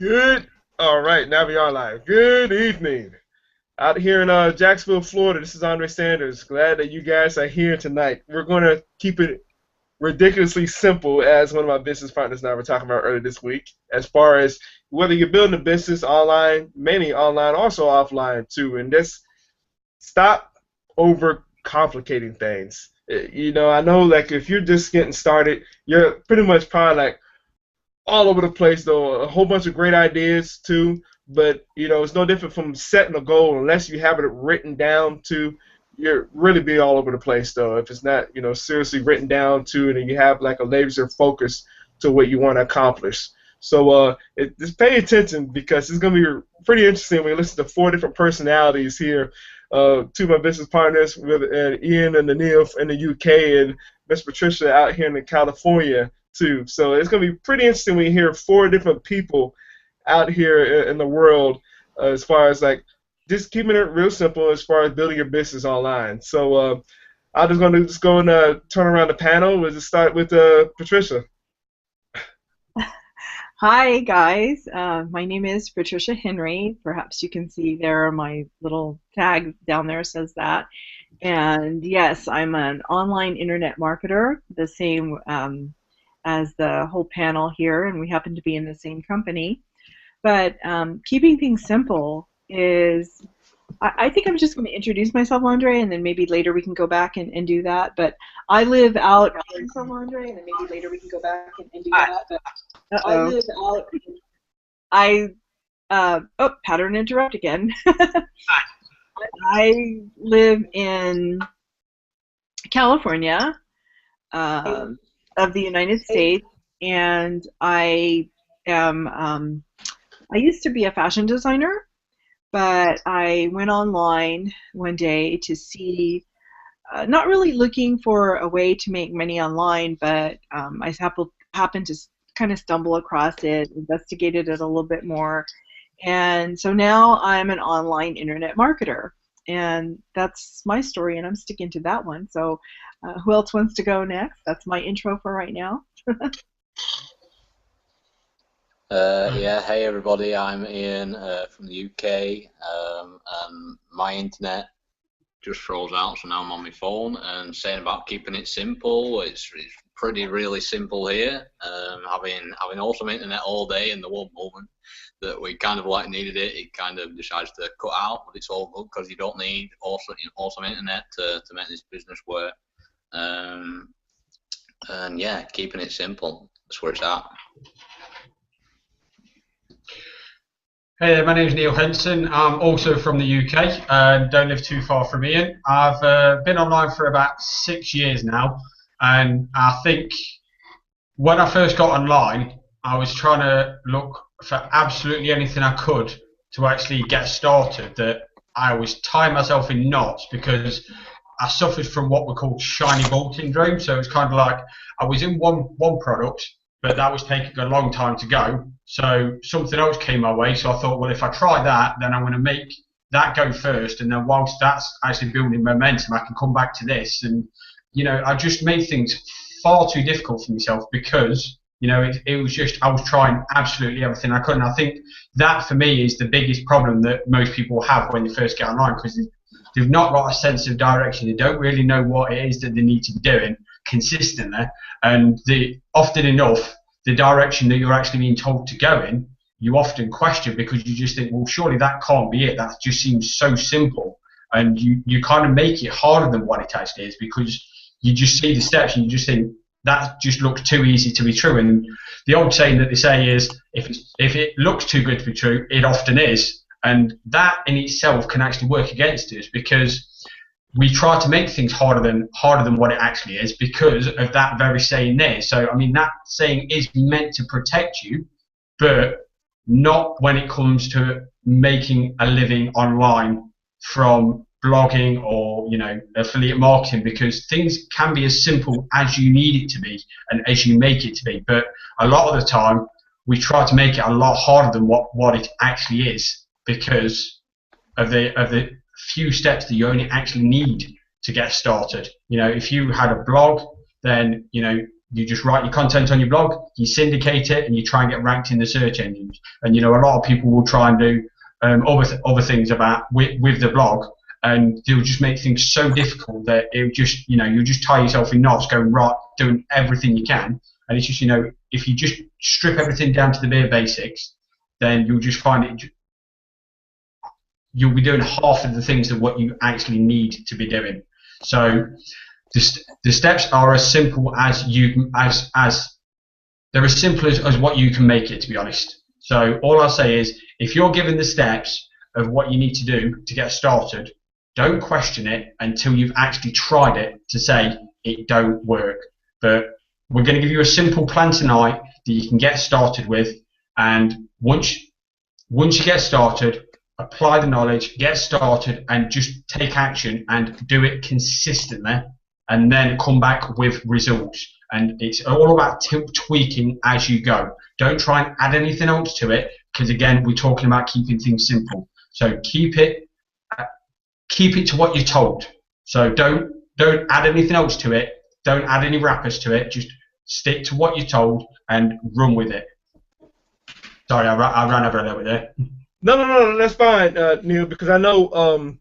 Good. All right, now we are live. Good evening. Out here in Jacksonville, Florida, this is Andre Sanders. Glad that you guys are here tonight. We're going to keep it ridiculously simple, as one of my business partners and I were talking about earlier this week, as far as whether you're building a business online, mainly online, also offline too, and just stop over complicating things. I know like if you're just getting started, you're pretty much probably like all over the place though. A whole bunch of great ideas too, but it's no different from setting a goal unless you have it written down to. You're really be all over the place though if it's not seriously written down to, and you have like a laser focus to what you want to accomplish. So just pay attention because it's gonna be pretty interesting when you listen to four different personalities here. Two of my business partners, with Ian and Neil in the UK, and Miss Patricia out here in California too. So it's going to be pretty interesting when you hear four different people out here in the world as far as like just keeping it real simple as far as building your business online. So I'm just going to go and turn around the panel. We'll just start with Patricia. Hi guys, my name is Patricia Henry. Perhaps you can see there my little tag down there says that. And yes, I'm an online internet marketer, the same as the whole panel here, and we happen to be in the same company. But keeping things simple is, I think I'm just going to introduce myself, Andre, and then maybe later we can go back and do that. But I live out. Myself, Andre, and then maybe later we can go back and do that. But I live out. Pattern interrupt again. I live in California, of the United States, and I am. I used to be a fashion designer, but I went online one day to see, not really looking for a way to make money online, but I happened to kind of stumble across it, investigated it a little bit more, and so now I'm an online internet marketer. And that's my story, and I'm sticking to that one. So who else wants to go next? That's my intro for right now. Yeah, hey everybody, I'm Ian from the UK, and my internet just froze out, so now I'm on my phone. And saying about keeping it simple, it's pretty really simple here. Having awesome internet all day, and the one moment that we kind of like needed it, it kind of decides to cut out, but it's all good because you don't need awesome internet to make this business work. And yeah, keeping it simple, that's where it's at. Hey there, my name is Neil Henson. I'm also from the UK and don't live too far from Ian. I've been online for about 6 years now, and I think when I first got online, I was trying to look for absolutely anything I could to actually get started. That I was tying myself in knots because I suffered from what we call shiny ball syndrome. So it's kind of like I was in one product, but that was taking a long time to go. So something else came my way. So I thought, well, if I try that, then I'm going to make that go first. And then whilst that's actually building momentum, I can come back to this. And, I just made things far too difficult for myself because, it was just, I was trying absolutely everything I could. And I think that for me is the biggest problem that most people have when they first get online, because they've not got a sense of direction. They don't really know what it is that they need to be doing consistently, and often enough the direction that you're actually being told to go in, you often question because you just think, well, surely that can't be it. That just seems so simple, and you kind of make it harder than what it actually is because you just see the steps and you just think that just looks too easy to be true. And the old saying that they say is, if it looks too good to be true, it often is. And that in itself can actually work against us because we try to make things harder than what it actually is because of that very saying there. So I mean, that saying is meant to protect you, but not when it comes to making a living online from blogging or affiliate marketing, because things can be as simple as you need it to be and as you make it to be. But a lot of the time we try to make it a lot harder than what it actually is because of the few steps that you only actually need to get started. If you had a blog, then you just write your content on your blog, you syndicate it, and you try and get ranked in the search engines. And a lot of people will try and do other things with the blog, and they'll just make things so difficult that it just you'll just tie yourself in knots, going right, doing everything you can. And it's just if you just strip everything down to the bare basics, then you'll just find it. You'll be doing half of the things that what you actually need to be doing. So the steps are as simple as they're as simple as what you can make it, to be honest. So all I'll say is, if you're given the steps of what you need to do to get started, don't question it until you've actually tried it to say it don't work. But we're going to give you a simple plan tonight that you can get started with, and once you get started, apply the knowledge, get started, and just take action and do it consistently, and then come back with results. And it's all about tweaking as you go. Don't try and add anything else to it, because again, we're talking about keeping things simple. So keep it to what you're told. So don't add anything else to it. Don't add any wrappers to it. Just stick to what you're told and run with it. Sorry, I ran over a little bit there. No, that's fine, Neil, because I know,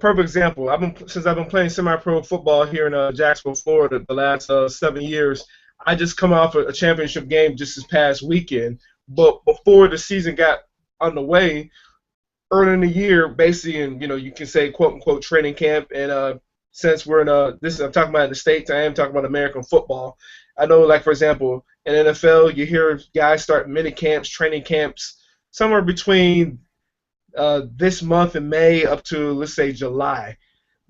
perfect example. Since I've been playing semi-pro football here in Jacksonville, Florida, the last 7 years. I just come off a championship game just this past weekend. But before the season got underway, early in the year, basically, you can say quote unquote training camp. And since we're in I'm talking about in the States, I am talking about American football. I know, like for example, in NFL, you hear guys start mini camps, training camps, somewhere between this month in May up to, let's say, July.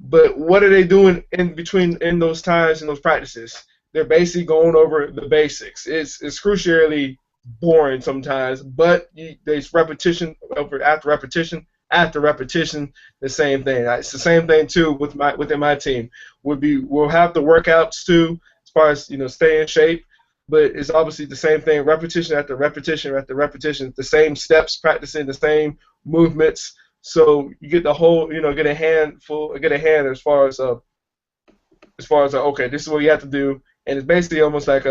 But what are they doing in between in those times, in those practices? They're basically going over the basics. It's crucially boring sometimes, but there's repetition after repetition after repetition. The same thing. It's the same thing too within my team. We'll have the workouts too, as far as stay in shape. But it's obviously the same thing, repetition after repetition after repetition, the same steps, practicing the same movements. So you get the whole, get a hand as far as okay, this is what you have to do, and it's basically almost like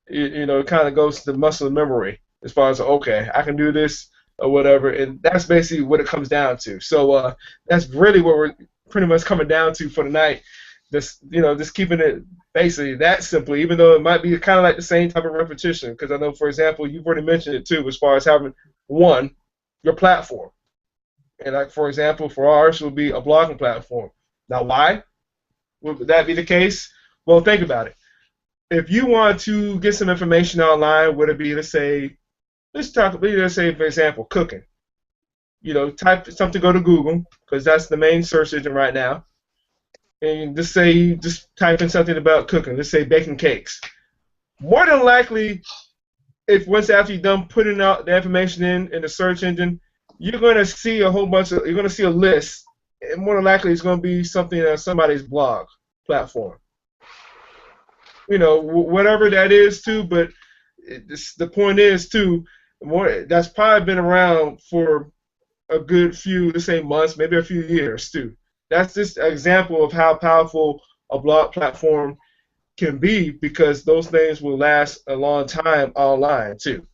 it kind of goes to the muscle memory as far as okay, I can do this or whatever, and that's basically what it comes down to. So that's really what we're pretty much coming down to for tonight. Just keeping it basically that simple, even though it might be kind of like the same type of repetition. Because I know, for example, you've already mentioned it too, as far as having your platform, and like for example, for ours would be a blogging platform. Say why would that be the case? Well, think about it. If you want to get some information online, would it be let's say for example, cooking. Type something, go to Google because that's the main search engine right now. And just type in something about cooking. Let's say baking cakes. More than likely, if once after you're done putting out the information in the search engine, you're going to see you're going to see a list. And more than likely, it's going to be something on somebody's blog platform. Whatever that is too. But the point is too, that's probably been around for a good few, let's say months, maybe a few years too. That's just an example of how powerful a blog platform can be, because those things will last a long time online too.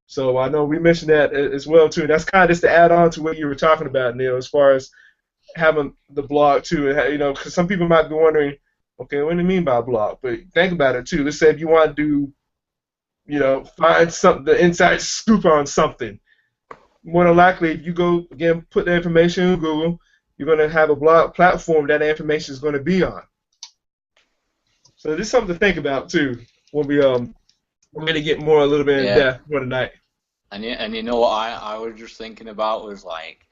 So I know we mentioned that as well too. That's kind of just to add on to what you were talking about, Neil, as far as having the blog too. Because some people might be wondering, okay, what do you mean by a blog? But think about it too. Let's say if you want to find the inside scoop on something. More than likely, if you go again, put the information in Google, you're going to have a blog platform that information is going to be on. So this is something to think about too when we're going to get a little bit in depth for tonight. And what I was just thinking about was like,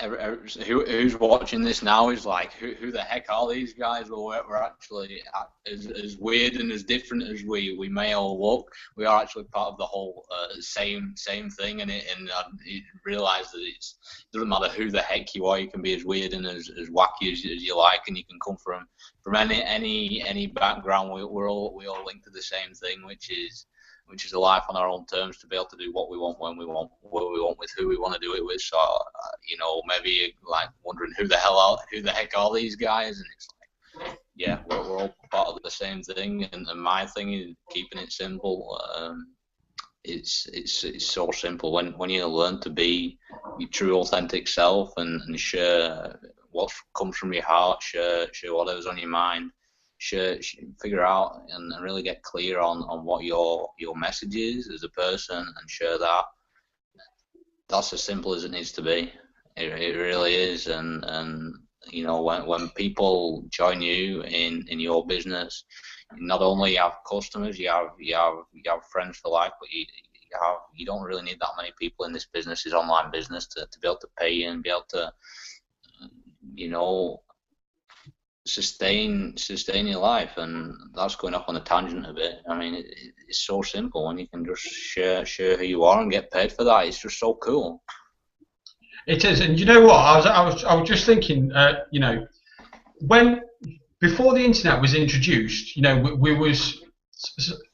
who's watching this now is like, who the heck are these guys? Well, we're actually as weird and as different as we may all look. We are actually part of the whole same thing, and you realise that it doesn't matter who the heck you are. You can be as weird and as wacky as you like, and you can come from any background. We all link to the same thing, which is a life on our own terms, to be able to do what we want, when we want, what we want, with who we want to do it with. So, maybe like wondering who the heck are these guys, and it's like, yeah, we're all part of the same thing, and my thing is keeping it simple. It's so simple when you learn to be your true authentic self and share what comes from your heart, share whatever's on your mind, figure out and really get clear on what your message is as a person and share that. That's as simple as it needs to be. It really is, and you know, when people join you in your business, not only you have customers, you have friends for life, but you don't really need that many people in this business, this online business, to be able to pay you and be able to, you know, sustain your life. And that's going off on a tangent a bit. I mean, it's so simple when you can just share who you are and get paid for that. It's just so cool. It is, and you know what? I was just thinking, you know, when before the internet was introduced, you know, we was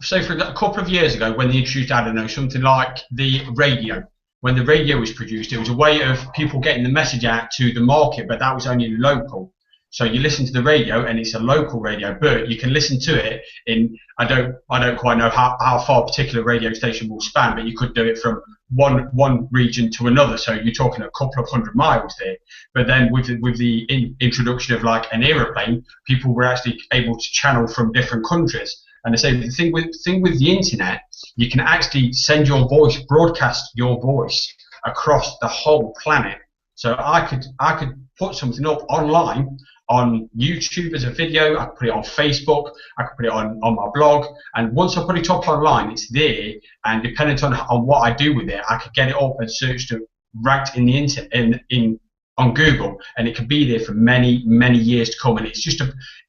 say for a couple of years ago when they introduced, I don't know, something like the radio. When the radio was produced, it was a way of people getting the message out to the market, but that was only local. So you listen to the radio, and it's a local radio, but you can listen to it in I don't quite know how far a particular radio station will span, but you could do it from one region to another. So you're talking a couple of 100 miles there. But then with the introduction of like an aeroplane, people were actually able to channel from different countries. And I say the thing with the internet, you can actually send your voice, broadcast your voice across the whole planet. So I could put something up online on YouTube as a video, I could put it on Facebook, I could put it on my blog, and once I put it up online, it's there, and depending on what I do with it, I could get it up and search to ranked in the internet on Google, and it could be there for many years to come. And it's just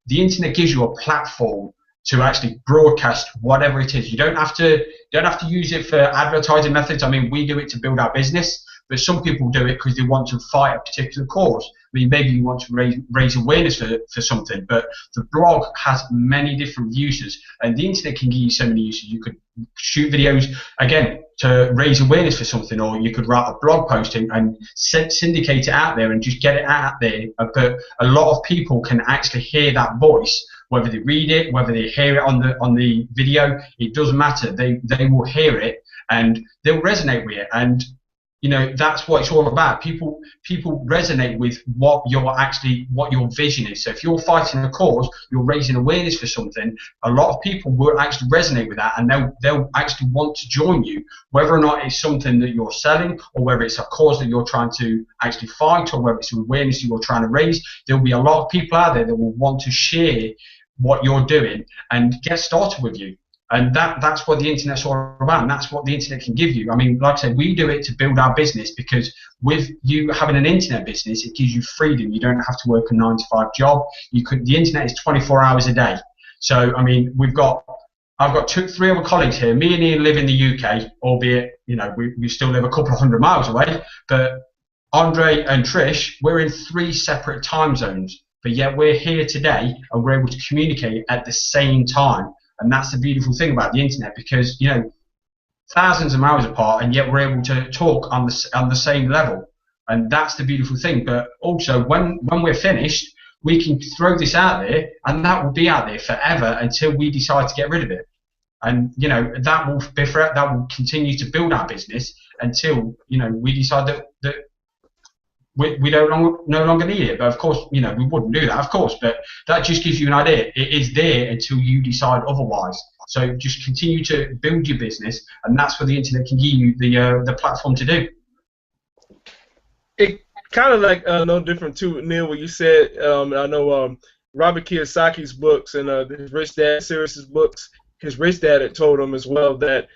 the internet gives you a platform to actually broadcast whatever it is. You don't have to use it for advertising methods. I mean, we do it to build our business, but some people do it because they want to fight a particular cause. I mean, maybe you want to raise awareness for something, but the blog has many different uses, and the internet can give you so many uses. You could shoot videos, again, to raise awareness for something, or you could write a blog post and syndicate it out there and just get it out there. But a lot of people can actually hear that voice, whether they read it, whether they hear it on the video, it doesn't matter. They will hear it and they'll resonate with it. And you know, that's what it's all about. People resonate with what your vision is. So if you're fighting a cause, you're raising awareness for something, a lot of people will actually resonate with that, and they'll actually want to join you, whether or not it's something that you're selling, or whether it's a cause that you're trying to actually fight, or whether it's awareness that you're trying to raise. There'll be a lot of people out there that will want to share what you're doing and get started with you. And that's what the internet's all about, and that's what the internet can give you. I mean, like I said, we do it to build our business, because with you having an internet business, it gives you freedom. You don't have to work a 9-to-5 job. The internet is 24 hours a day. So, I mean, I've got 3 other colleagues here. Me and Ian live in the UK, albeit, you know, we still live a couple of 100 miles away. But Andre and Trish, we're in 3 separate time zones, but yet we're here today and we're able to communicate at the same time. And that's the beautiful thing about the internet, because, you know, thousands of miles apart, and yet we're able to talk on the same level. And that's the beautiful thing. But also, when we're finished, we can throw this out there, and that will be out there forever until we decide to get rid of it. And, you know, that will continue to build our business until, you know, we decide that we no longer need it. But of course, you know, we wouldn't do that, of course, but that just gives you an idea. It is there until you decide otherwise. So just continue to build your business, and that's what the internet can give you the platform to do. It kind of like no different too, Neil, what you said. I know Robert Kiyosaki's books and his Rich Dad series' books, his Rich Dad had told him as well that,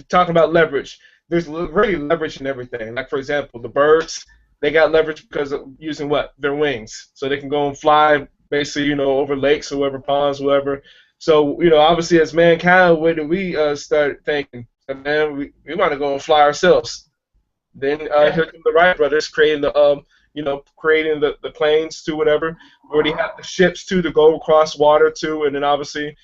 talking about leverage, there's really leverage in everything. Like, for example, the birds, they got leverage because of using what? Their wings. So they can go and fly, basically, you know, over lakes or whatever, ponds, whatever. So, you know, obviously as mankind, where do we start thinking, man, we want to go and fly ourselves? Then here come the Wright brothers creating the planes to whatever. We already have the ships too to go across water too, and then obviously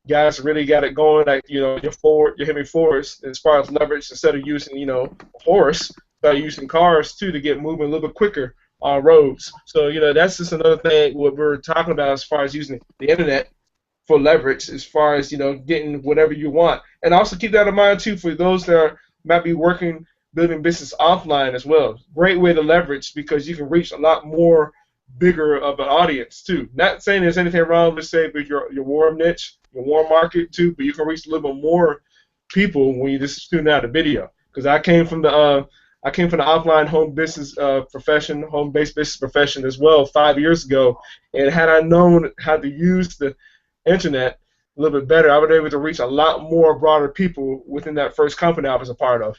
guys really got it going, like, you know, your heavy force as far as leverage, instead of using, you know, a horse. Start using cars too to get moving a little bit quicker on roads. So that's just another thing what we're talking about as far as using the internet for leverage, as far as getting whatever you want. And also keep that in mind too for those that might be working building business offline as well. Great way to leverage because you can reach a lot more bigger of an audience too. Not saying there's anything wrong with say with your warm niche, your warm market too, but you can reach a little bit more people when you just tune out a video. Because I came from the offline home business profession, home-based business profession as well 5 years ago. And had I known how to use the internet a little bit better, I would be able to reach a lot more broader people within that first company I was a part of.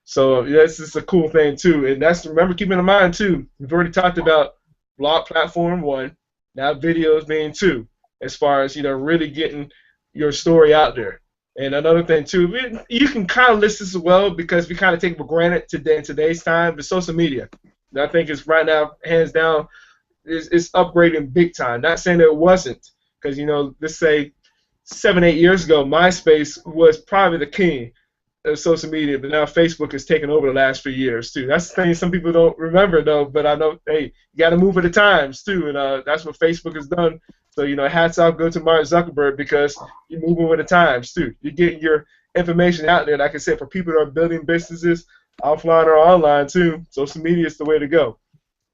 So that's just a cool thing too. And that's remember keeping in mind too. We've already talked about blog platform one, now videos being two, as far as really getting your story out there. And another thing too, you can kind of list this as well because we kind of take it for granted today in today's time, but social media, I think is right now hands down is upgrading big time. Not saying that it wasn't, because let's say 7, 8 years ago, MySpace was probably the king of social media, but now Facebook has taken over the last few years too. That's the thing some people don't remember though, but I know, hey, you got to move with the times too, and that's what Facebook has done. So hats off go to Mark Zuckerberg because you're moving with the times too. You're getting your information out there. Like I said, for people that are building businesses offline or online too, social media is the way to go.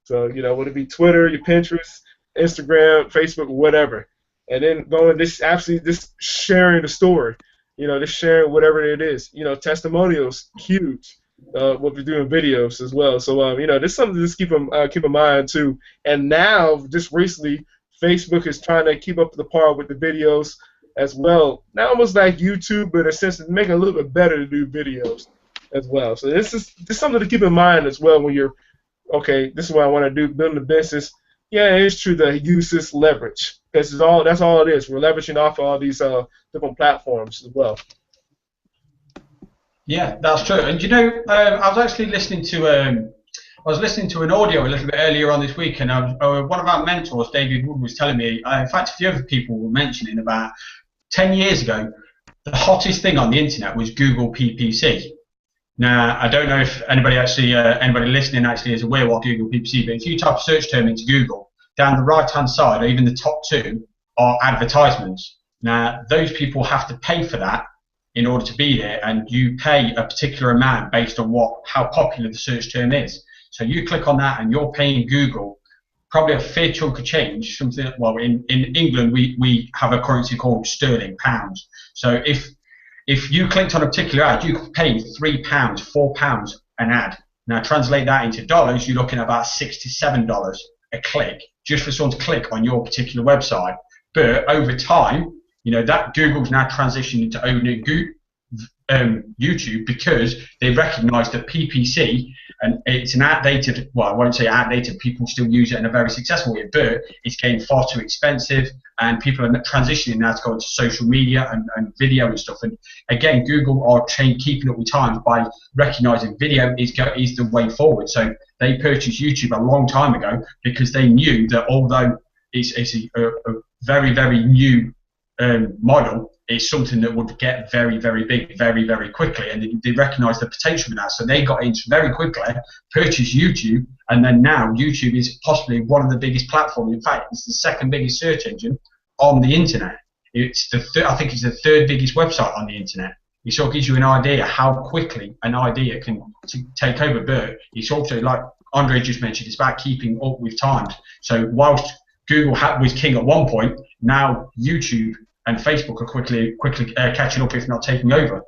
So would it be Twitter, your Pinterest, Instagram, Facebook, whatever, and then going this absolutely just sharing the story. Just sharing whatever it is. Testimonials, huge. What we do in videos as well. So, there's something to just keep in mind too. And now, just recently, Facebook is trying to keep up to the par with the videos as well. Now, almost like YouTube, but in a sense, to make it a little bit better to do videos as well. So, this is just something to keep in mind as well when you're, okay, this is what I want to do, building a business. Yeah, it's true to use this leverage. That's all it is. We're leveraging off all these different platforms as well. Yeah, that's true. And I was actually listening to an audio a little bit earlier on this week, and one of our mentors, David Wood, was telling me. In fact, a few other people were mentioning about 10 years ago, the hottest thing on the internet was Google PPC. Now, I don't know if anybody listening actually is aware what Google PPC, but if you type a search term into Google, down the right-hand side, or even the top two, are advertisements. Now, those people have to pay for that in order to be there, and you pay a particular amount based on how popular the search term is. So you click on that, and you're paying Google probably a fair chunk of change. Something in England we have a currency called sterling, pounds. So if you clicked on a particular ad, you could pay £3, £4 an ad. Now translate that into dollars, you're looking at about $67 a click just for someone to click on your particular website. But over time, that Google's now transitioned into owning YouTube because they recognise that PPC, and it's an outdated, well, I won't say outdated, people still use it in a very successful way, but it's getting far too expensive, and people are transitioning now to go into social media and video and stuff. And again, Google are keeping up with times by recognising video is the way forward. So they purchased YouTube a long time ago because they knew that although it's a very, very new model, is something that would get very, very big very, very quickly, and they recognised the potential in that, so they got in very quickly, purchased YouTube, and then now YouTube is possibly one of the biggest platforms. In fact, it's the second biggest search engine on the internet. It's I think it's the third biggest website on the internet. It sort of gives you an idea how quickly an idea can take over, but it's also, like Andre just mentioned, it's about keeping up with times. So whilst Google was king at one point, now YouTube and Facebook are quickly catching up, if not taking over.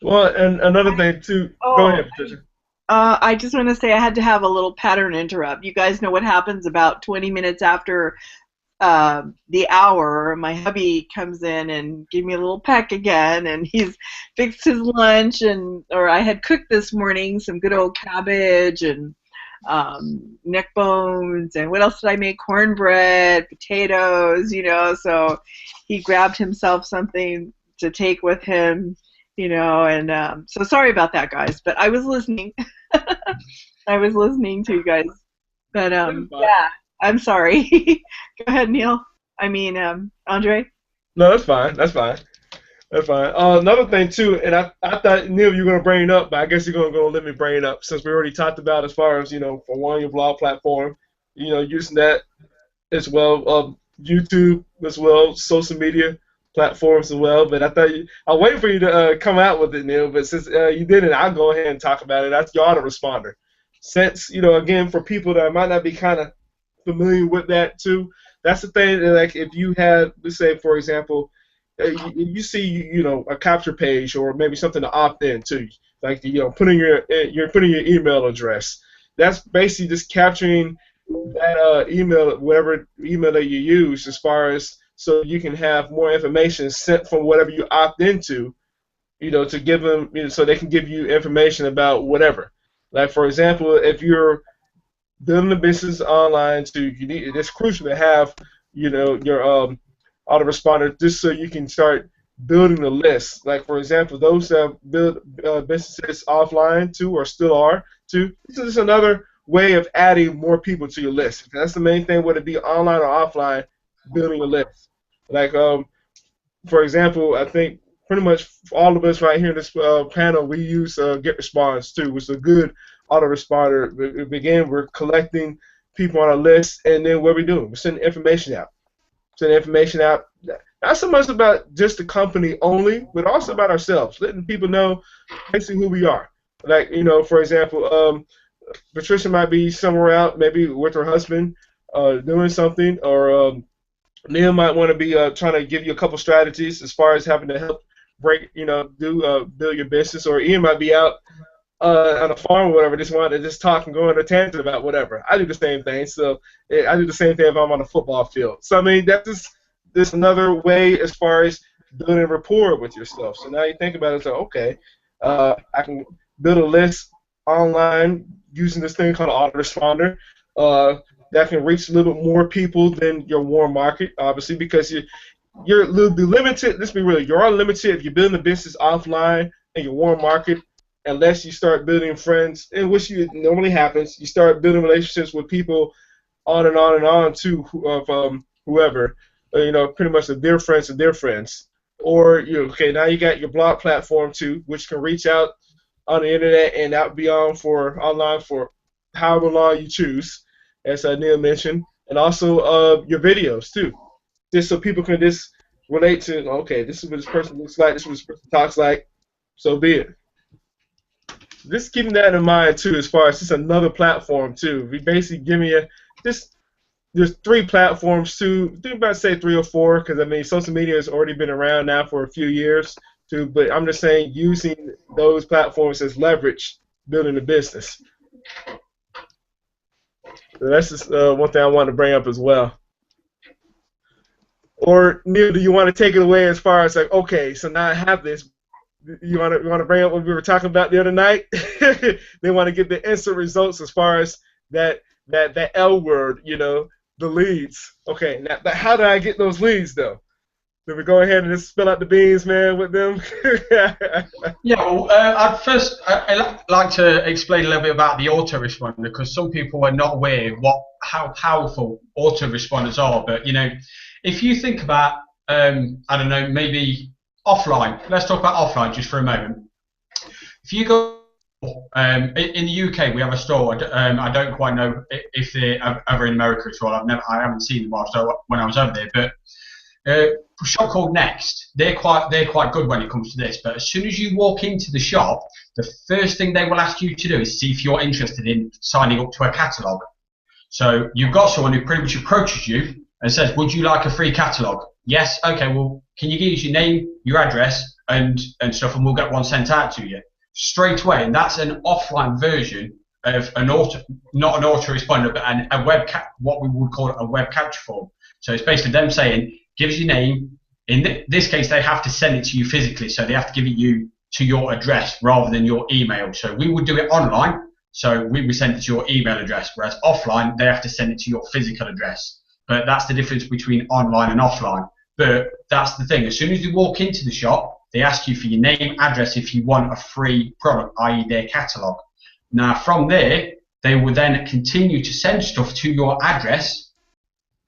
Well, and another thing too. Go ahead, Patricia. I just want to say I had to have a little pattern interrupt. You guys know what happens about 20 minutes after the hour. My hubby comes in and gave me a little peck again, and he's fixed his lunch, or I had cooked this morning some good old cabbage and neck bones, and what else did I make? Cornbread, potatoes, so he grabbed himself something to take with him, and so sorry about that, guys, but I was listening. I was listening to you guys, but yeah, I'm sorry. Go ahead, Neil. I mean, Andre. No, that's fine. That's fine. Another thing too, and I thought Neil you were gonna bring it up, but I guess you're gonna go let me bring it up since we already talked about as far as for one your blog platform, using that as well, YouTube as well, social media platforms as well. But I'll wait for you to come out with it, Neil. But since you didn't, I'll go ahead and talk about it. That's your autoresponder. Since again, for people that might not be kind of familiar with that too, that's the thing. Like if you have, let's say for example, you see a capture page or maybe something to opt in to, like putting you're putting your email address. That's basically just capturing that email, whatever email that you use, as far as so you can have more information sent from whatever you opt into, to give them, so they can give you information about whatever. Like for example, if you're building a business online, it's crucial to have, your autoresponder just so you can start building the list. Like for example, those that build businesses offline too, or still are too. This is another way of adding more people to your list. That's the main thing, whether it be online or offline, building a list. Like for example, I think pretty much all of us right here in this panel, we use GetResponse too, which is a good autoresponder. Again, we're collecting people on our list, and then what we do? We're sending information out. Sending information out, not so much about just the company only, but also about ourselves, letting people know basically who we are. Like, for example, Patricia might be somewhere out, maybe with her husband, doing something, or Neil might want to be trying to give you a couple strategies as far as having to help build your business, or Ian might be out on a farm or whatever, just wanted to just talk and go on a tangent about whatever. I do the same thing. So I do the same thing if I'm on a football field. So I mean, that's just another way as far as building rapport with yourself. So now you think about it, so okay, I can build a list online using this thing called an autoresponder that can reach a little bit more people than your warm market, obviously, because you're limited. Let's be real, you're limited if you're building a business offline in your warm market, unless you start building friends, in which normally happens. You start building relationships with people on and on and on too, of whoever, pretty much their friends of their friends. Or now you got your blog platform too, which can reach out on the internet and out beyond for online for however long you choose, as Neil mentioned, and also your videos too, just so people can just relate to, okay, this is what this person looks like, this is what this person talks like, so be it. Just keeping that in mind too, as far as just another platform too. We basically giving you there's 3 platforms too. I about to say 3 or 4, because I mean social media has already been around now for a few years too. But I'm just saying using those platforms as leverage building a business. So that's just one thing I wanted to bring up as well. Or Neil, do you want to take it away as far as like, okay, so now I have this. You want to bring up what we were talking about the other night? They want to get the instant results as far as that L word, the leads. Okay, now how do I get those leads though? Do we go ahead and just spill out the beans, man, with them? Yeah, well, I'd like to explain a little bit about the autoresponder, because some people are not aware how powerful autoresponders are. But if you think about, I don't know, maybe offline. Let's talk about offline just for a moment. If you go in the UK, we have a store. I don't quite know if they're over in America as well. I haven't seen them when I was over there. But a shop called Next, they're quite good when it comes to this. But as soon as you walk into the shop, the first thing they will ask you to do is see if you're interested in signing up to a catalogue. So you've got someone who pretty much approaches you and says, "Would you like a free catalogue?" Yes. Okay. Well, can you give us your name, your address, and stuff, and we'll get one sent out to you straight away. And that's an offline version of not an autoresponder, but what we would call a web capture form. So it's basically them saying, "Give us your name." In this case, they have to send it to you physically, so they have to give it you to your address rather than your email. So we would do it online, so we would send it to your email address, whereas offline they have to send it to your physical address. But that's the difference between online and offline. But that's the thing. As soon as you walk into the shop, they ask you for your name, address, if you want a free product, i.e. their catalogue. Now, from there, they will then continue to send stuff to your address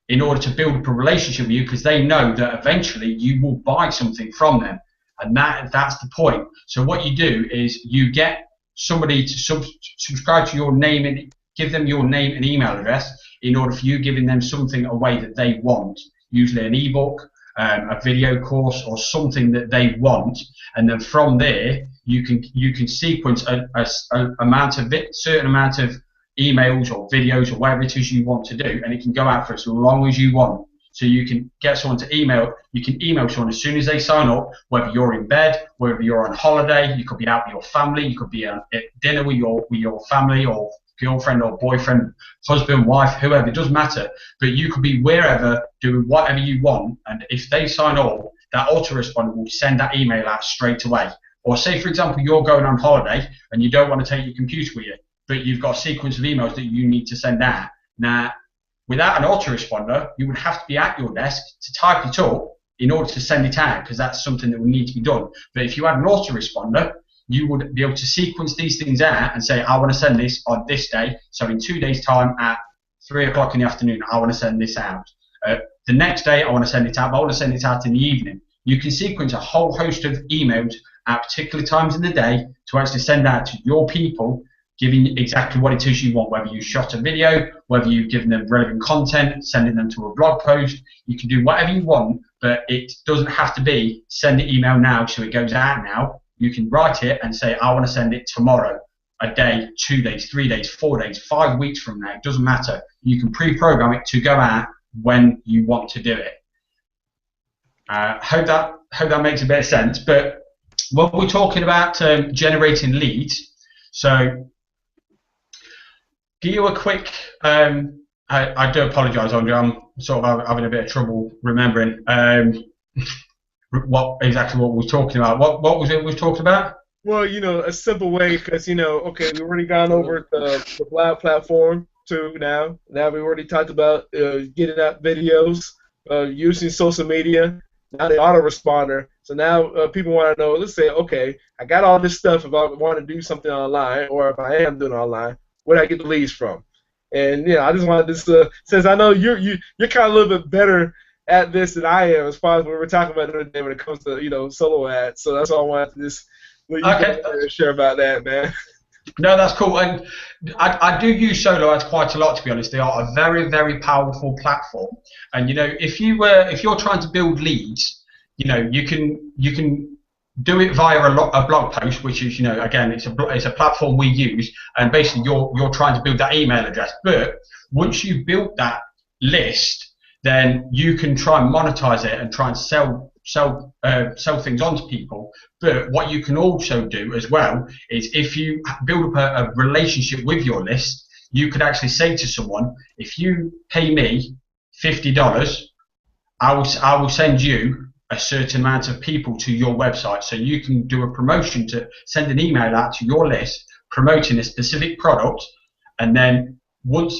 in order to build up a relationship with you, because they know that eventually you will buy something from them. and that's the point. So what you do is you get somebody to subscribe to your name and give them your name and email address in order for you giving them something away that they want, usually an ebook, a video course, or something that they want, and then from there you can sequence a certain amount of emails or videos or whatever it is you want to do, and it can go out for as long as you want. So you can get someone to email. You can email someone as soon as they sign up, whether you're in bed, whether you're on holiday. You could be out with your family. You could be at dinner with your family or girlfriend or boyfriend, husband, wife, whoever. It doesn't matter. But you could be wherever, doing whatever you want. And if they sign up, that autoresponder will send that email out straight away. Or say, for example, you're going on holiday and you don't want to take your computer with you, but you've got a sequence of emails that you need to send out. Now, without an autoresponder, you would have to be at your desk to type it up in order to send it out, because that's something that would need to be done. But if you had an autoresponder, you would be able to sequence these things out and say, I want to send this on this day, so in 2 days' time at 3 o'clock in the afternoon, I want to send this out. The next day, I want to send it out, but I want to send it out in the evening. You can sequence a whole host of emails at particular times in the day to actually send out to your people, giving exactly what it is you want, whether you shot a video, whether you've given them relevant content, sending them to a blog post. You can do whatever you want, but it doesn't have to be send the email now so it goes out now. You can write it and say, I want to send it tomorrow, a day, 2 days, 3 days, 4 days, 5 weeks from now. It doesn't matter. You can pre-program it to go out when you want to do it. Hope that makes a bit of sense. But when we're talking about generating leads, so give you a quick, I do apologise, Andre, I'm sort of having a bit of trouble remembering what we're talking about. What was it we were talking about? Well, a simple way, because, okay, we've already gone over the Blab platform too now. Now we've already talked about getting out videos, using social media, now the autoresponder. So now people want to know, let's say, okay, I got all this stuff if I want to do something online, or if I am doing online, where do I get the leads from? And I just wanted this since I know you're kind of a little bit better at this than I am as far as what we were talking about the other day when it comes to solo ads. So that's why I wanted to just let you share about that, man. No, that's cool. And I do use solo ads quite a lot, to be honest. They are a very, very powerful platform. And if you're trying to build leads, you can do it via a blog post, which is, again, it's a platform we use, and basically you're trying to build that email address. But once you've built that list, then you can try and monetize it and try and sell things onto people. But what you can also do as well is, if you build up a relationship with your list, you could actually say to someone, if you pay me $50, I will send you a certain amount of people to your website. So you can do a promotion to send an email out to your list promoting a specific product, and then once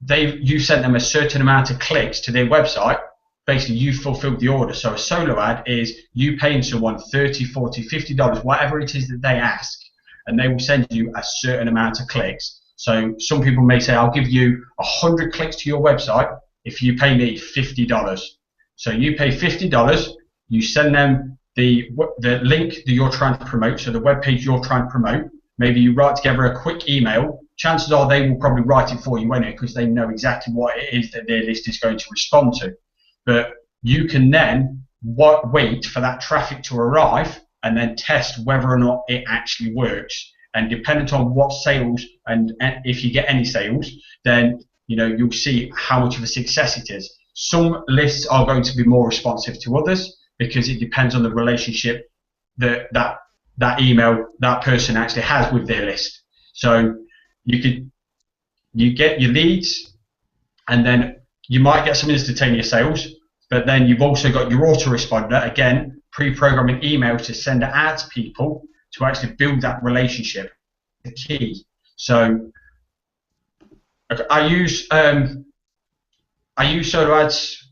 you sent them a certain amount of clicks to their website, basically you fulfilled the order. So a solo ad is you paying someone $30, $40, $50, whatever it is that they ask, and they will send you a certain amount of clicks. So some people may say, I'll give you 100 clicks to your website if you pay me $50. So you pay $50, you send them the link that you're trying to promote, so the web page you're trying to promote. Maybe you write together a quick email. Chances are they will probably write it for you anyway, because they know exactly what it is that their list is going to respond to. But you can then wait for that traffic to arrive and then test whether or not it actually works. And depending on what sales, and if you get any sales, then you'll see how much of a success it is. Some lists are going to be more responsive to others, because it depends on the relationship that that person actually has with their list. So you get your leads, and then you might get some instantaneous sales, but then you've also got your autoresponder, again, pre-programming emails to send it out to people to actually build that relationship. The key. So I use solo ads.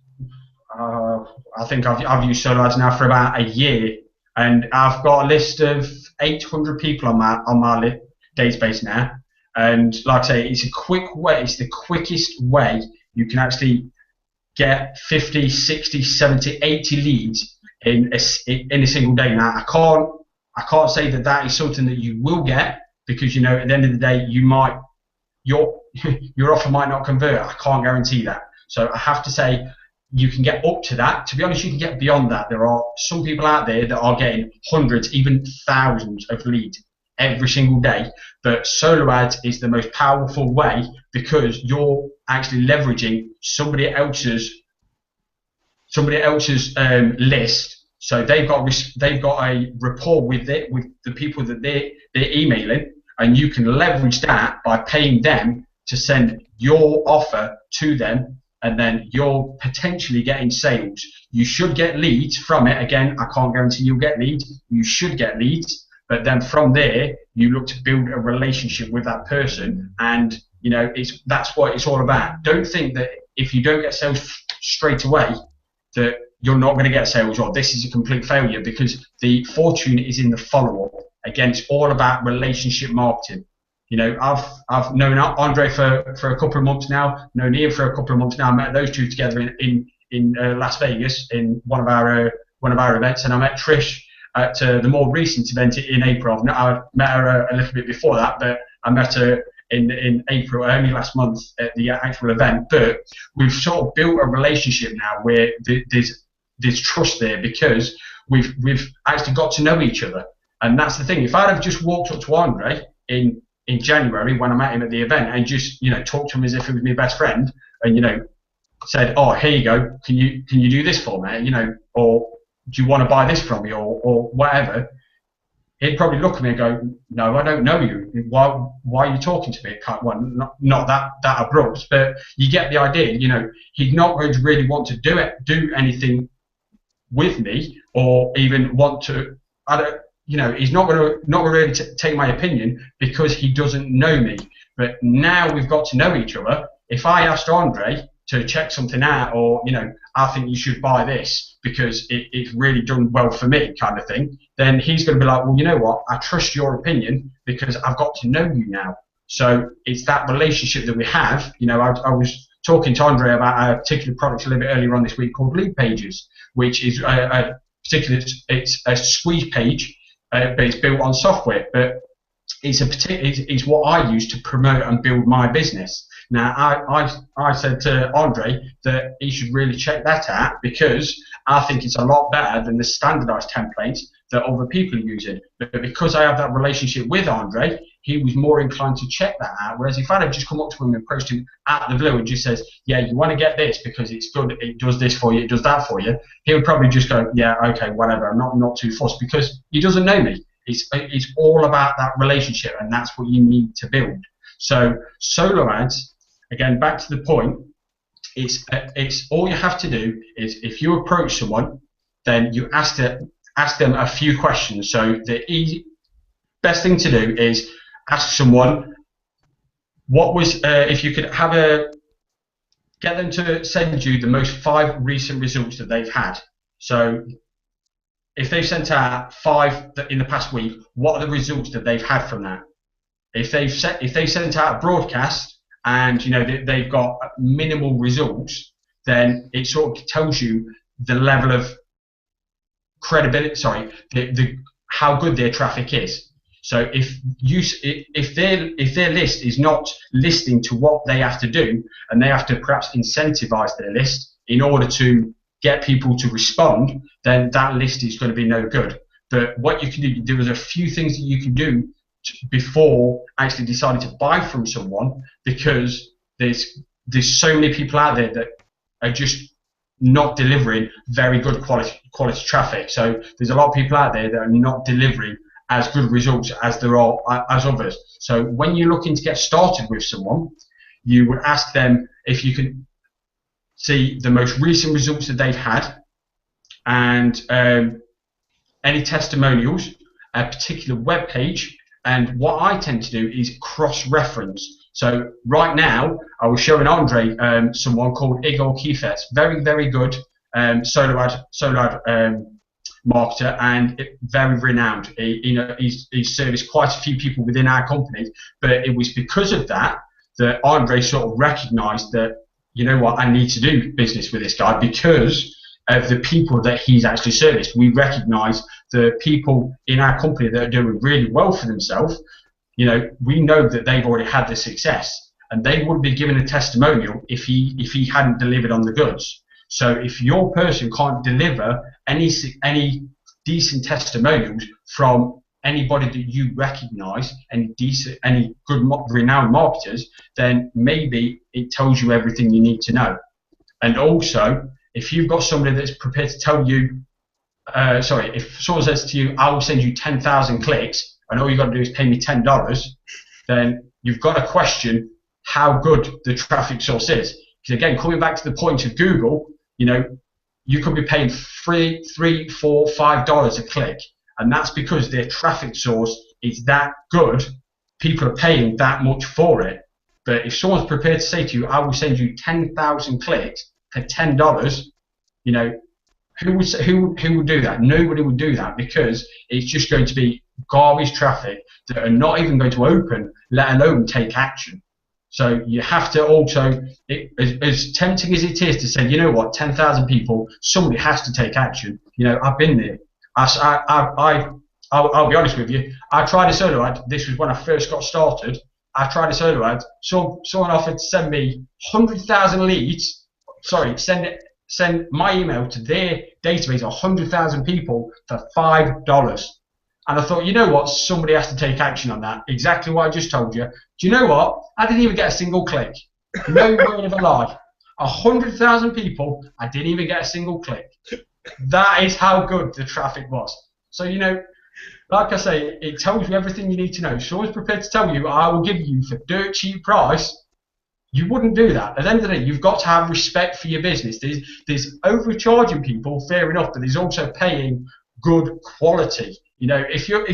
I think I've used solo ads now for about a year, and I've got a list of 800 people on my database now. And like I say, it's a quick way. It's the quickest way you can actually get 50, 60, 70, 80 leads in a single day. Now, I can't say that that is something that you will get, because, you know, at the end of the day, your offer might not convert. I can't guarantee that. So I have to say, you can get up to that. To be honest, you can get beyond that. There are some people out there that are getting hundreds, even thousands of leads every single day. But solo ads is the most powerful way, because you're actually leveraging somebody else's list. So they've got a rapport with the people that they're emailing, and you can leverage that by paying them to send your offer to them, and then you're potentially getting sales. You should get leads from it. Again, I can't guarantee you'll get leads. You should get leads, but then from there you look to build a relationship with that person, and you know, that's what it's all about. Don't think that if you don't get sales straight away that you're not going to get sales, or this is a complete failure, because the fortune is in the follow-up. Again, it's all about relationship marketing. You know, I've known Andre for a couple of months now, known Ian for a couple of months now. I met those two together in Las Vegas in one of our events, and I met Trish at the more recent event in April. I met her a little bit before that, but I met her in April, only last month, at the actual event. But we've sort of built a relationship now where there's trust there, because we've actually got to know each other. And that's the thing. If I'd have just walked up to Andre in January when I met him at the event and just, you know, talked to him as if he was my best friend, and, you know, said, oh, here you go, can you do this for me, you know, or do you want to buy this from me, or whatever, he'd probably look at me and go, no, I don't know you. Why are you talking to me? Well, not that abrupt, but you get the idea. You know, he's not going to really want to do anything with me, or even want to. You know, he's not going to really take my opinion, because he doesn't know me. But now we've got to know each other. If I asked Andre to check something out, or, you know, I think you should buy this because it's really done well for me, kind of thing, then he's going to be like, well, you know what, I trust your opinion because I've got to know you now. So it's that relationship that we have. You know, I was talking to Andre about a particular product a little bit earlier on this week called Lead Pages, which is it's a squeeze page, but it's built on software. But it's what I use to promote and build my business. Now, I said to Andre that he should really check that out, because I think it's a lot better than the standardized templates that other people are using. But because I have that relationship with Andre, he was more inclined to check that out. Whereas if I'd have just come up to him and approached him out the blue and just says, yeah, you want to get this because it's good, it does this for you, it does that for you, he would probably just go, yeah, okay, whatever, I'm not too fussed, because he doesn't know me. It's all about that relationship, and that's what you need to build. So solo ads, again, back to the point, it's all you have to do is, if you approach someone, then you ask them a few questions. So the best thing to do is ask someone, what was, if you could get them to send you the most 5 recent results that they've had. So if they've sent out 5 in the past week, what are the results that they've had from that? If they've sent out a broadcast and, you know, they've got minimal results, then it sort of tells you the level of credibility. Sorry, how good their traffic is. So if their list is not listing to what they have to do, and they have to perhaps incentivize their list in order to get people to respond, then that list is going to be no good. But what you can do, there is a few things that you can do before actually deciding to buy from someone, because there's so many people out there that are just not delivering very good quality traffic. So there's a lot of people out there that are not delivering as good results as there are as others. So when you're looking to get started with someone, you would ask them if you can see the most recent results that they've had, and any testimonials, a particular web page. And what I tend to do is cross-reference. So right now, I was showing Andre someone called Igor Kifet, very, very good solo ad marketer, and very renowned. He's serviced quite a few people within our company, but it was because of that Andre sort of recognised that, you know what, I need to do business with this guy, because of the people that he's actually serviced. We recognise the people in our company that are doing really well for themselves. You know, we know that they've already had the success, and they wouldn't be given a testimonial if he hadn't delivered on the goods. So if your person can't deliver any decent testimonials from anybody that you recognise, any good renowned marketers, then maybe it tells you everything you need to know. And also, if you've got somebody that's prepared to tell you, if someone says to you, I will send you 10,000 clicks, and all you've got to do is pay me $10, then you've got to question how good the traffic source is. Because again, coming back to the point of Google, you know, you could be paying $3, $4, $5 a click, and that's because their traffic source is that good. People are paying that much for it. But if someone's prepared to say to you, I will send you 10,000 clicks for $10, you know, who would do that? Nobody would do that, because it's just going to be garbage traffic that are not even going to open, let alone take action. So you have to also, as tempting as it is to say, you know what, 10,000 people, somebody has to take action. You know, I've been there. I'll be honest with you. I tried a solo ad. This was when I first got started. I tried a solo ad. Someone offered to send me 100,000 leads. Sorry, send my email to their database of 100,000 people for $5. And I thought, you know what, somebody has to take action on that. Exactly what I just told you. Do you know what? I didn't even get a single click. No word of a lie. 100,000 people, I didn't even get a single click. That is how good the traffic was. So, you know, like I say, it tells you everything you need to know. If someone's prepared to tell you, I will give you for dirt cheap price, you wouldn't do that. At the end of the day, you've got to have respect for your business. There's overcharging people, fair enough, but there's also paying good quality. You know, if you